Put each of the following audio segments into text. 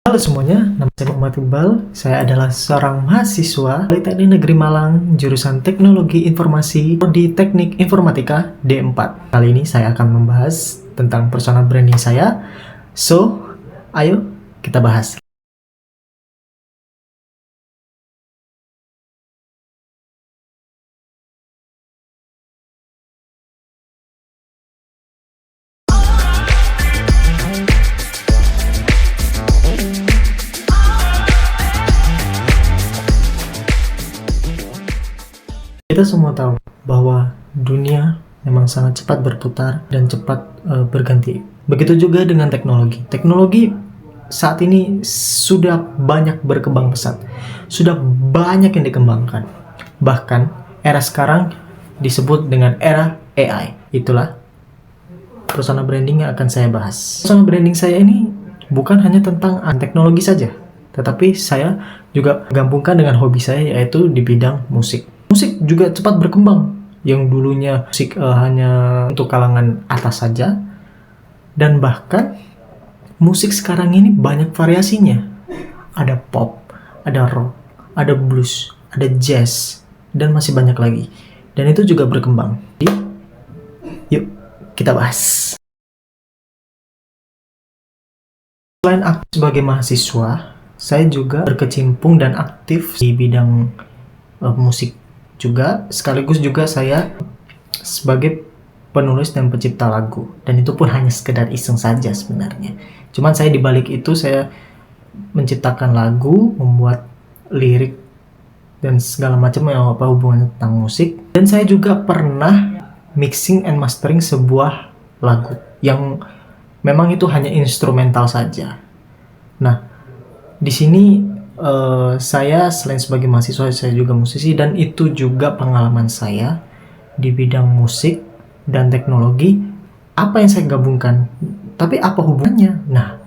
Halo semuanya, nama saya Muhammad Iqbal. Saya adalah seorang mahasiswa Politeknik Negeri Malang, jurusan Teknologi Informasi di Teknik Informatika D4. Kali ini saya akan membahas tentang personal branding saya. So, ayo kita bahas. Kita semua tahu bahwa dunia memang sangat cepat berputar dan cepat berganti. Begitu juga dengan teknologi. Teknologi saat ini sudah banyak berkembang pesat. Sudah banyak yang dikembangkan. Bahkan era sekarang disebut dengan era AI. Itulah personal branding yang akan saya bahas. Personal branding saya ini bukan hanya tentang teknologi saja, tetapi saya juga gabungkan dengan hobi saya, yaitu di bidang musik. Musik juga cepat berkembang. Yang dulunya musik hanya untuk kalangan atas saja, dan bahkan musik sekarang ini banyak variasinya. Ada pop, ada rock, ada blues, ada jazz, dan masih banyak lagi. Dan itu juga berkembang. Yuk, kita bahas. Selain aktif sebagai mahasiswa, saya juga berkecimpung dan aktif di bidang musik juga, sekaligus juga saya sebagai penulis dan pencipta lagu, dan itu pun hanya sekedar iseng saja sebenarnya. Cuman saya dibalik itu saya menciptakan lagu, membuat lirik dan segala macam yang hubungannya tentang musik. Dan saya juga pernah mixing and mastering sebuah lagu yang memang itu hanya instrumental saja. Nah, di sini saya selain sebagai mahasiswa, saya juga musisi, dan itu juga pengalaman saya di bidang musik dan teknologi. Apa yang saya gabungkan? Tapi apa hubungannya? Nah,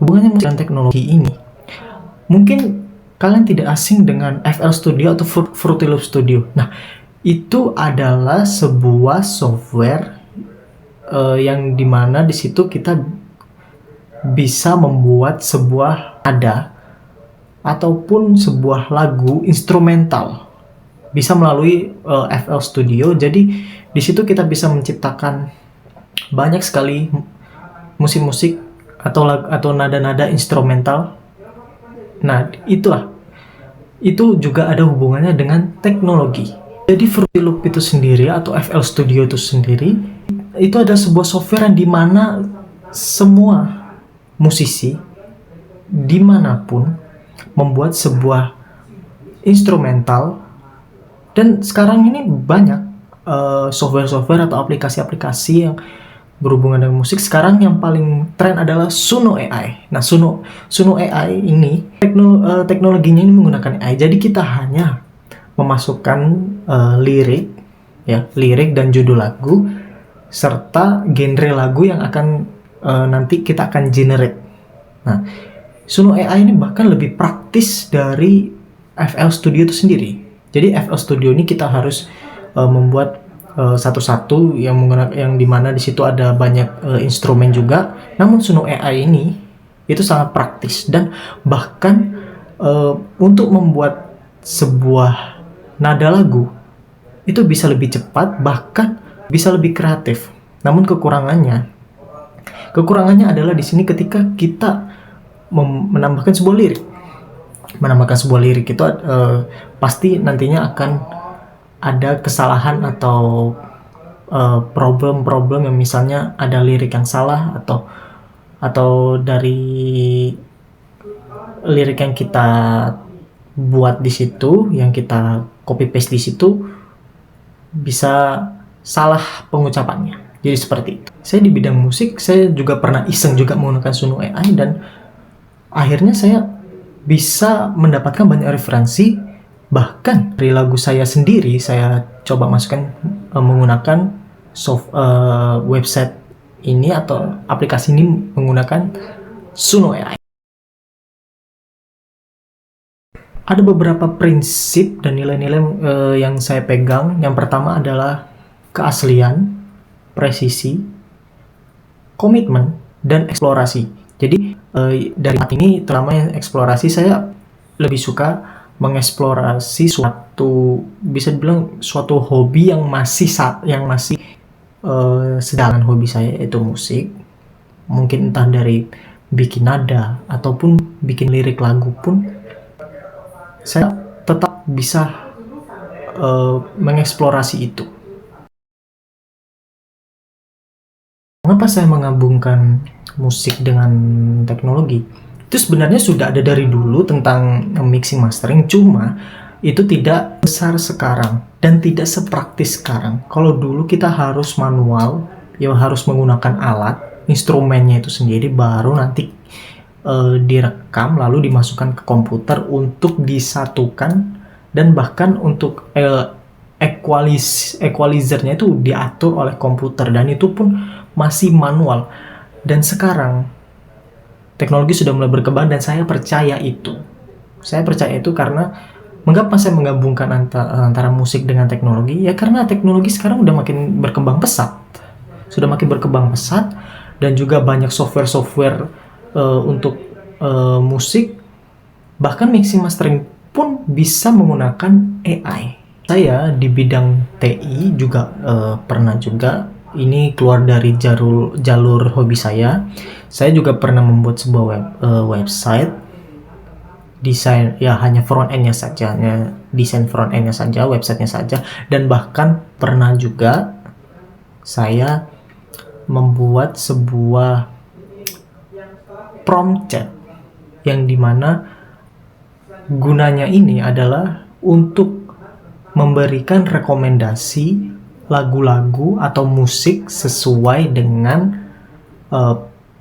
hubungannya musik dan teknologi ini, mungkin kalian tidak asing dengan FL Studio atau Fruity Loop Studio. Nah, itu adalah sebuah software yang dimana di situ kita bisa membuat sebuah nada ataupun sebuah lagu instrumental bisa melalui FL Studio. Jadi di situ kita bisa menciptakan banyak sekali musik-musik atau nada-nada instrumental. Nah, itu juga ada hubungannya dengan teknologi. Jadi Fruity Loop itu sendiri atau FL Studio itu sendiri itu ada sebuah software yang dimana semua musisi dimanapun membuat sebuah instrumental. Dan sekarang ini banyak software-software atau aplikasi-aplikasi yang berhubungan dengan musik. Sekarang yang paling tren adalah Suno AI. Nah, Suno AI ini teknologinya ini menggunakan AI. Jadi kita hanya memasukkan lirik dan judul lagu serta genre lagu yang akan nanti kita akan generate. Nah, Suno AI ini bahkan lebih praktis dari FL Studio itu sendiri. Jadi FL Studio ini kita harus membuat satu-satu yang dimana di situ ada banyak instrumen juga. Namun Suno AI ini itu sangat praktis, dan bahkan untuk membuat sebuah nada lagu itu bisa lebih cepat, bahkan bisa lebih kreatif. Namun kekurangannya adalah di sini ketika kita menambahkan sebuah lirik itu pasti nantinya akan ada kesalahan atau problem-problem yang misalnya ada lirik yang salah atau dari lirik yang kita buat di situ, yang kita copy paste di situ, bisa salah pengucapannya. Jadi seperti itu. Saya di bidang musik, saya juga pernah iseng juga menggunakan Suno AI, dan akhirnya saya bisa mendapatkan banyak referensi. Bahkan dari lagu saya sendiri, saya coba masukkan menggunakan website ini atau aplikasi ini menggunakan Suno AI. Ada beberapa prinsip dan nilai-nilai yang saya pegang. Yang pertama adalah keaslian, presisi, komitmen, dan eksplorasi. Jadi Dari ini terutama yang eksplorasi, saya lebih suka mengeksplorasi suatu, bisa dibilang suatu hobi yang masih sedangkan hobi saya yaitu musik. Mungkin entah dari bikin nada ataupun bikin lirik lagu pun saya tetap bisa mengeksplorasi itu. Mengapa saya menggabungkan musik dengan teknologi? Itu sebenarnya sudah ada dari dulu tentang mixing mastering, cuma itu tidak besar sekarang dan tidak sepraktis sekarang. Kalau dulu kita harus manual, ya harus menggunakan alat, instrumennya itu sendiri, baru nanti direkam lalu dimasukkan ke komputer untuk disatukan, dan bahkan untuk equalizernya itu diatur oleh komputer, dan itu pun masih manual. Dan sekarang teknologi sudah mulai berkembang dan saya percaya itu. Saya percaya itu karena mengapa saya menggabungkan antara musik dengan teknologi? Ya karena teknologi sekarang udah makin berkembang pesat. Sudah makin berkembang pesat, dan juga banyak software-software untuk musik, bahkan mixing mastering pun bisa menggunakan AI. Saya di bidang TI juga pernah juga, ini keluar dari jalur hobi saya. Saya juga pernah membuat sebuah website, desain ya hanya front end-nya saja, desain front end-nya saja, websitenya saja, dan bahkan pernah juga saya membuat sebuah prompt chat yang dimana gunanya ini adalah untuk memberikan rekomendasi lagu-lagu atau musik sesuai dengan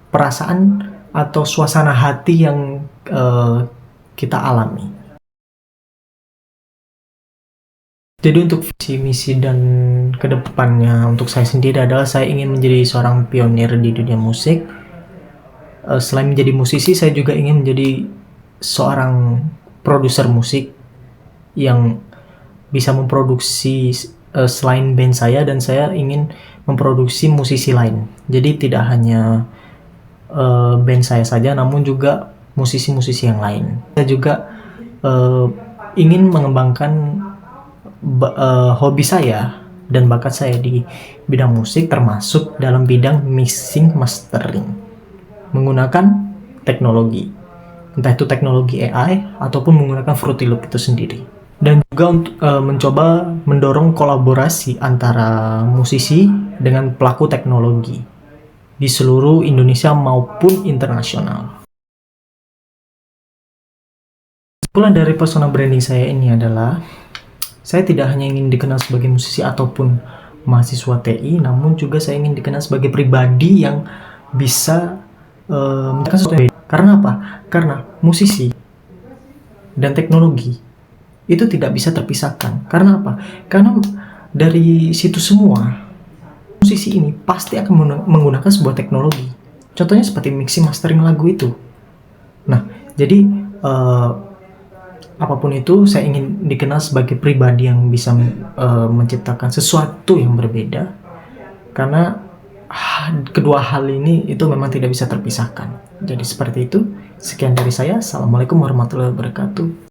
perasaan atau suasana hati yang kita alami. Jadi untuk visi misi dan kedepannya untuk saya sendiri adalah saya ingin menjadi seorang pionir di dunia musik. Selain menjadi musisi, saya juga ingin menjadi seorang produser musik yang bisa memproduksi selain band saya, dan saya ingin memproduksi musisi lain. Jadi tidak hanya band saya saja, namun juga musisi-musisi yang lain. Saya juga ingin mengembangkan hobi saya dan bakat saya di bidang musik, termasuk dalam bidang mixing mastering menggunakan teknologi, entah itu teknologi AI ataupun menggunakan Fruity Loop itu sendiri. Dan juga untuk mencoba mendorong kolaborasi antara musisi dengan pelaku teknologi di seluruh Indonesia maupun internasional. Kesimpulan dari personal branding saya ini adalah, saya tidak hanya ingin dikenal sebagai musisi ataupun mahasiswa TI, namun juga saya ingin dikenal sebagai pribadi yang bisa menjelaskan sesuatu yang beda. Karena apa? Karena musisi dan teknologi itu tidak bisa terpisahkan. Karena apa? Karena dari situ semua, musisi ini pasti akan menggunakan sebuah teknologi. Contohnya seperti mixing mastering lagu itu. Nah, jadi apapun itu, saya ingin dikenal sebagai pribadi yang bisa menciptakan sesuatu yang berbeda. Karena kedua hal ini itu memang tidak bisa terpisahkan. Jadi seperti itu. Sekian dari saya. Assalamualaikum warahmatullahi wabarakatuh.